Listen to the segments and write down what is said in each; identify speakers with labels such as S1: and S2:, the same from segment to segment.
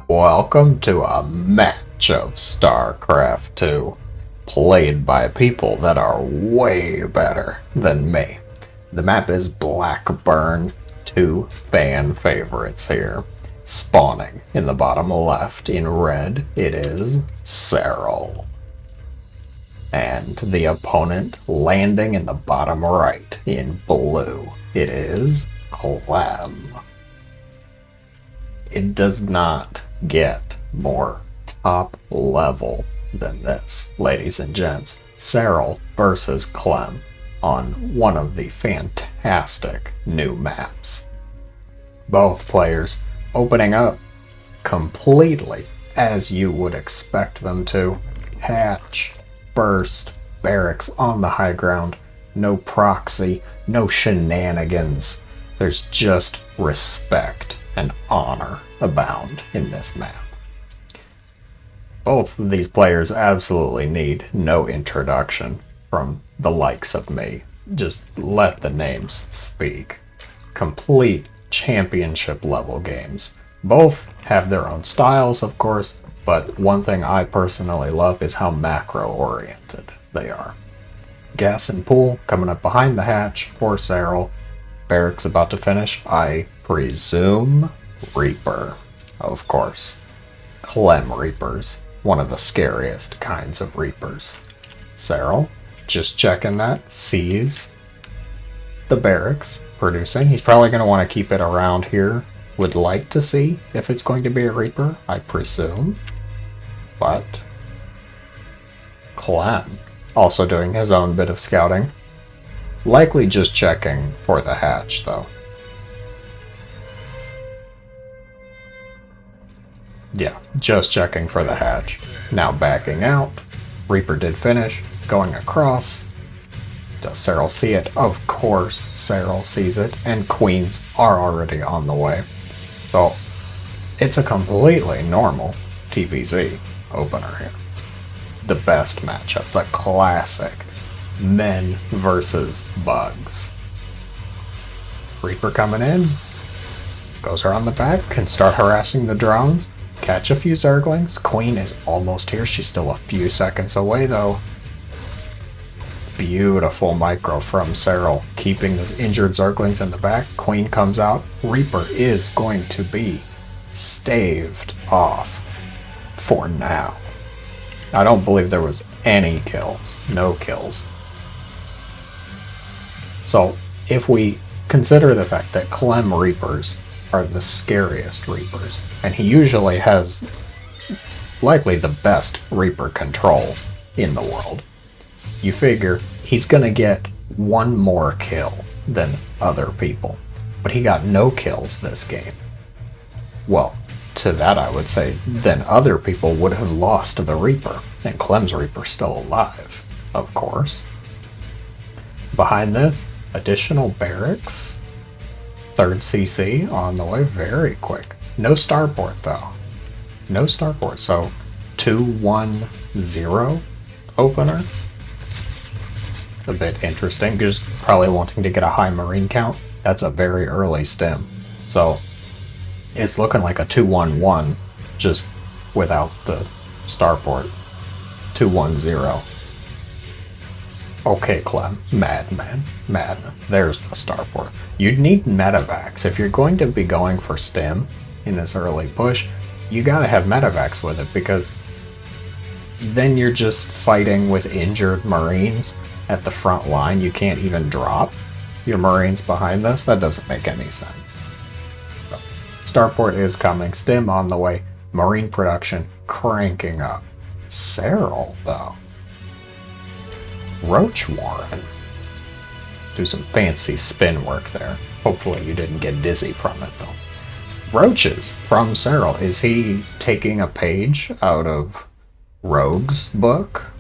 S1: Welcome to a match of Starcraft 2, played by people that are way better than me. The map is Blackburn, two fan favorites here. Spawning in the bottom left in red, it is Serral. And the opponent landing in the bottom right in blue, it is Clem. It does not get more top level than this, ladies and gents. Serral versus Clem on one of the fantastic new maps. Both players opening up completely as you would expect them to. Hatch, burst, barracks on the high ground, no proxy, no shenanigans. There's just respect and honor abound in this map. Both of these players absolutely need no introduction from the likes of me. Just let the names speak. Complete championship level games. Both have their own styles, of course, but one thing I personally love is how macro oriented they are. Gas and pool coming up behind the hatch for Serral. Barracks about to finish, I presume. Reaper, of course. Clem Reapers, one of the scariest kinds of Reapers. Serral, just checking that, sees the barracks producing. He's probably going to want to keep it around here. Would like to see if it's going to be a Reaper, I presume. But Clem, also doing his own bit of scouting. Likely just checking for the hatch, though. Yeah, just checking for the hatch. Now backing out. Reaper did finish. Going across. Does Serral see it? Of course Serral sees it. And queens are already on the way. So, it's a completely normal TVZ opener here. The best matchup. The classic men versus bugs. Reaper coming in. Goes around the back. Can start harassing the drones. Catch a few Zerglings. Queen is almost here. She's still a few seconds away, though. Beautiful micro from Serral, keeping those injured Zerglings in the back. Queen comes out. Reaper is going to be staved off for now. I don't believe there was any kills. No kills. So, if we consider the fact that Clem Reapers are the scariest Reapers, and he usually has likely the best Reaper control in the world, you figure he's gonna get one more kill than other people. But he got no kills this game. Well, to that I would say, then other people would have lost to the Reaper, and Clem's Reaper's still alive, of course. Behind this, additional barracks. Third CC on the way, very quick. No starport though. No starport, so 2-1-0 opener. A bit interesting, just probably wanting to get a high marine count. That's a very early stem. So it's looking like a 2-1-1, just without the starport. 2-1-0. Okay, Clem. Madman. Madness. There's the starport. You'd need medevacs. If you're going to be going for stem in this early push, you gotta have medevacs with it, because then you're just fighting with injured Marines at the front line. You can't even drop your Marines behind this. That doesn't make any sense. So, starport is coming. Stem on the way. Marine production cranking up. Serral, though. Roach Warren. Do some fancy spin work there. Hopefully you didn't get dizzy from it, though. Roaches from Serral. Is he taking a page out of Rogue's book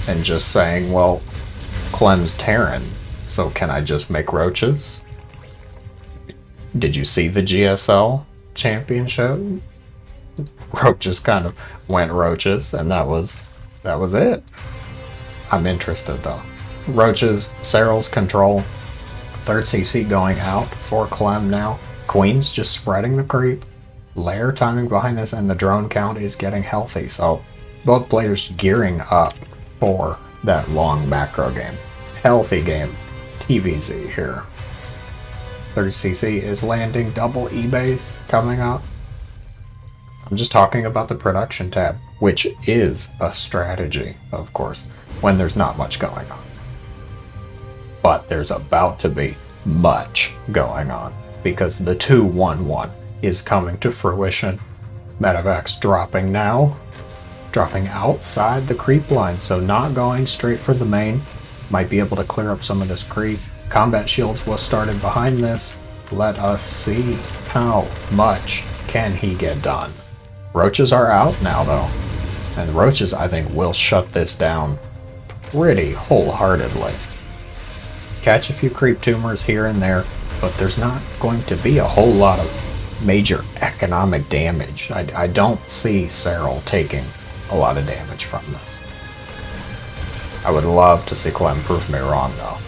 S1: and just saying, well, Clem's Terran, so can I just make roaches? Did you see the GSL championship? Roaches kind of went roaches, and that was it. I'm interested though. Roaches, Serral's control. Third CC going out for Clem now. Queen's just spreading the creep. Layer timing behind this, and the drone count is getting healthy, so both players gearing up for that long macro game. Healthy game. TVZ here. 30cc is landing, double eBays coming up. I'm just talking about the production tab, which is a strategy, of course, when there's not much going on. But there's about to be much going on, because the 2-1-1 is coming to fruition. Medevacs dropping now, dropping outside the creep line, so not going straight for the main. Might be able to clear up some of this creep. Combat shields was started behind this. Let us see how much can he get done. Roaches are out now though, and the roaches I think will shut this down pretty wholeheartedly. Catch a few creep tumors here and there, but there's not going to be a whole lot of major economic damage. I don't see Serral taking a lot of damage from this. I would love to see Clem prove me wrong though.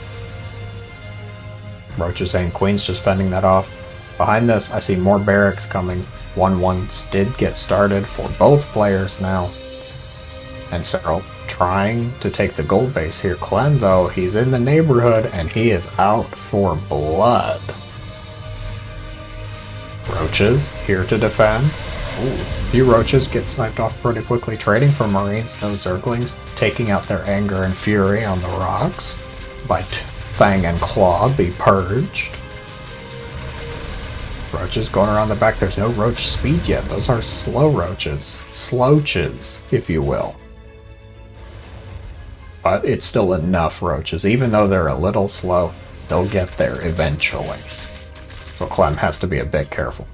S1: Roaches and Queens just fending that off. Behind this, I see more barracks coming. 1-1s did get started for both players now. And Serral trying to take the gold base here. Clem, though, he's in the neighborhood and he is out for blood. Roaches here to defend. Ooh, a few roaches get sniped off pretty quickly. Trading for Marines, those Zerglings taking out their anger and fury on the rocks. By Fang and Claw be purged. Roaches going around the back. There's no roach speed yet. Those are slow roaches. Slowches, if you will. But it's still enough roaches. Even though they're a little slow, they'll get there eventually. So Clem has to be a bit careful.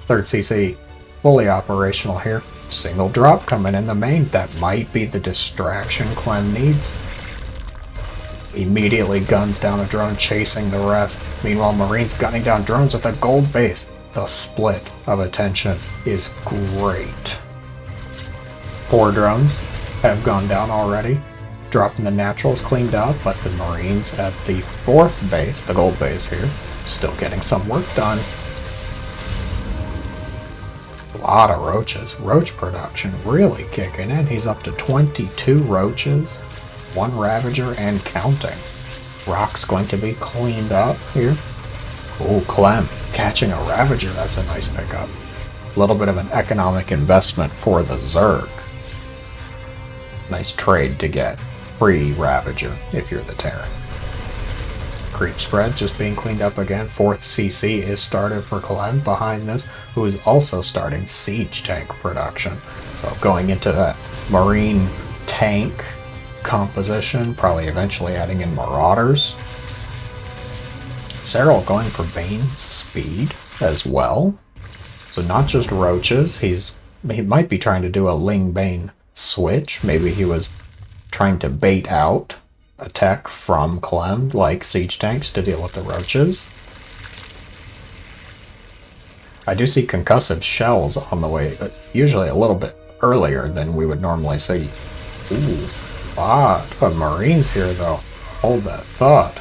S1: 3rd CC fully operational here. Single drop coming in the main. That might be the distraction Clem needs. Immediately guns down a drone, chasing the rest. Meanwhile, Marines gunning down drones with a gold base. The split of attention is great. 4 drones have gone down already. Dropping the naturals cleaned up, but the Marines at the 4th base, the gold base here, still getting some work done. A lot of roaches. Roach production really kicking in. He's up to 22 roaches. 1 Ravager and counting. Rock's going to be cleaned up here. Oh, Clem catching a Ravager. That's a nice pickup. A little bit of an economic investment for the Zerg. Nice trade to get free Ravager if you're the Terran. Creep spread just being cleaned up again. 4th CC is started for Clem behind this, who is also starting siege tank production. So going into that Marine tank composition, probably eventually adding in Marauders. Serral going for Bane speed as well. So not just roaches, he might be trying to do a Ling Bane switch. Maybe he was trying to bait out a tech from Clem, like siege tanks, to deal with the roaches. I do see concussive shells on the way, but usually a little bit earlier than we would normally see. Ooh. Lot of Marines here though. Hold that thought.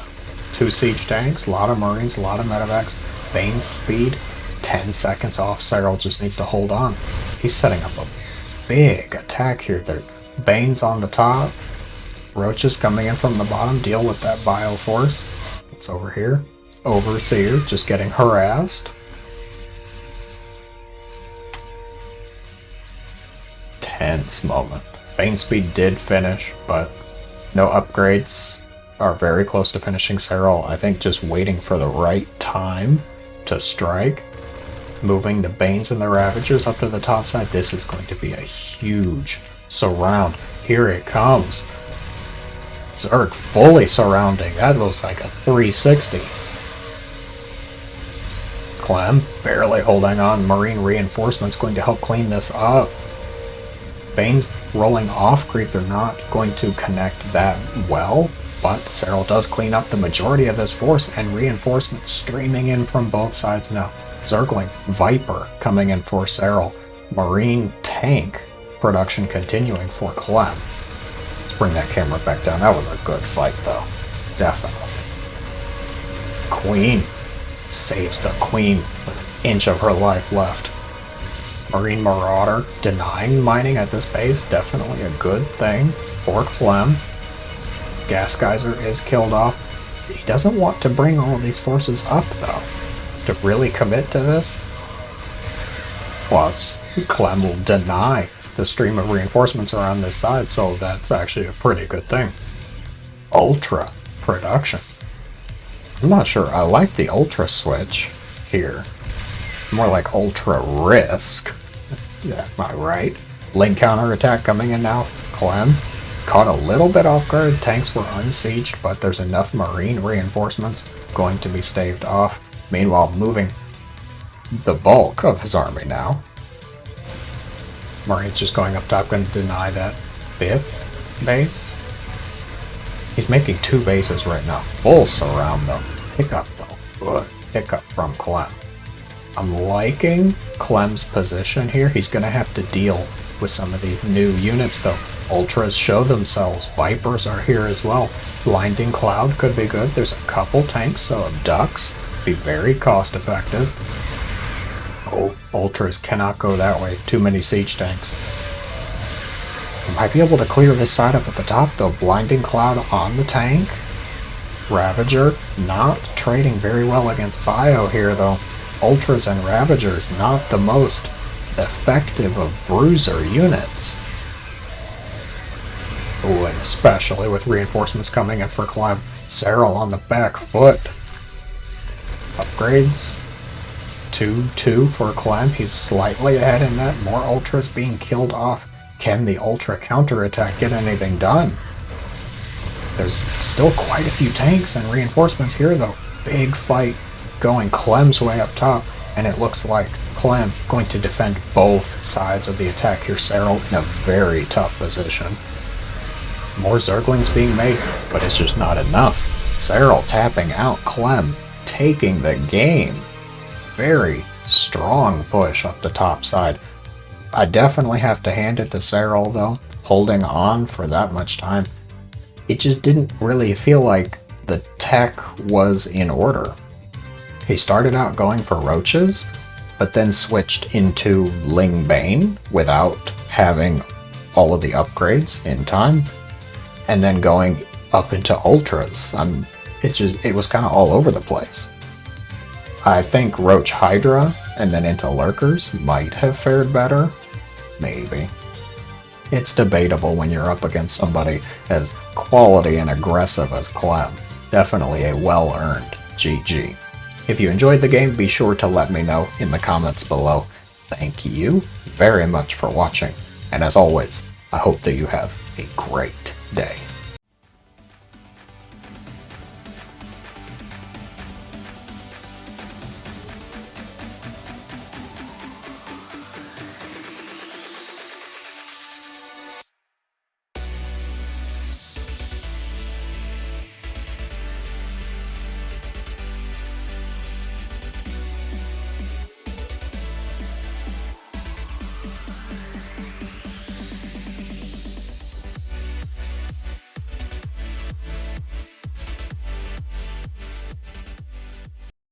S1: 2 siege tanks, a lot of Marines, a lot of medevacs. Bane speed, 10 seconds off. Serral just needs to hold on. He's setting up a big attack here. There, Bane's on the top. Roaches coming in from the bottom. Deal with that Bile Force. What's over here? Overseer just getting harassed. Tense moment. Bane speed did finish, but no upgrades. Are very close to finishing Serral. I think just waiting for the right time to strike. Moving the Banes and the Ravagers up to the top side. This is going to be a huge surround. Here it comes. Zerg fully surrounding. That looks like a 360. Clem barely holding on. Marine reinforcements going to help clean this up. Bane's rolling off creep. They're not going to connect that well, but Serral does clean up the majority of this force, and reinforcements streaming in from both sides now. Zergling Viper coming in for Serral. Marine tank production continuing for Clem. Let's bring that camera back down. That was a good fight though. Definitely. Queen saves the Queen with an inch of her life left. Marine Marauder denying mining at this base, definitely a good thing for Clem. Gas Geyser is killed off. He doesn't want to bring all of these forces up, though, to really commit to this. Plus, Clem will deny the stream of reinforcements around this side, so that's actually a pretty good thing. Ultra production. I'm not sure. I like the Ultra switch here. More like Ultra risk. Yeah, am I right? Link counter attack coming in now. Clem caught a little bit off guard. Tanks were unsieged, but there's enough marine reinforcements going to be staved off. Meanwhile, moving the bulk of his army now. Marine's just going up top, going to deny that 5th base. He's making 2 bases right now. Full surround though. Pickup though. Good pickup from Clem. I'm liking Clem's position here. He's going to have to deal with some of these new units though. Ultras show themselves. Vipers are here as well. Blinding Cloud could be good. There's a couple tanks, so Ducks be very cost effective. Oh, Ultras cannot go that way. Too many siege tanks. Might be able to clear this side up at the top though. Blinding Cloud on the tank. Ravager not trading very well against Bio here though. Ultras and Ravagers not the most effective of bruiser units. Oh, and especially with reinforcements coming in for Clem. Serral on the back foot. Upgrades. 2-2 for Clem. He's slightly ahead in that. More Ultras being killed off. Can the Ultra counterattack get anything done? There's still quite a few tanks and reinforcements here though. Big fight going Clem's way up top, and it looks like Clem going to defend both sides of the attack here. Serral in a very tough position. More Zerglings being made, but it's just not enough. Serral tapping out Clem, taking the game. Very strong push up the top side. I definitely have to hand it to Serral though, holding on for that much time. It just didn't really feel like the tech was in order. He started out going for roaches, but then switched into Ling Bane without having all of the upgrades in time, and then going up into Ultras. It was kind of all over the place. I think Roach Hydra and then into Lurkers might have fared better. Maybe. It's debatable when you're up against somebody as quality and aggressive as Clem. Definitely a well-earned GG. If you enjoyed the game, be sure to let me know in the comments below. Thank you very much for watching, and as always, I hope that you have a great day.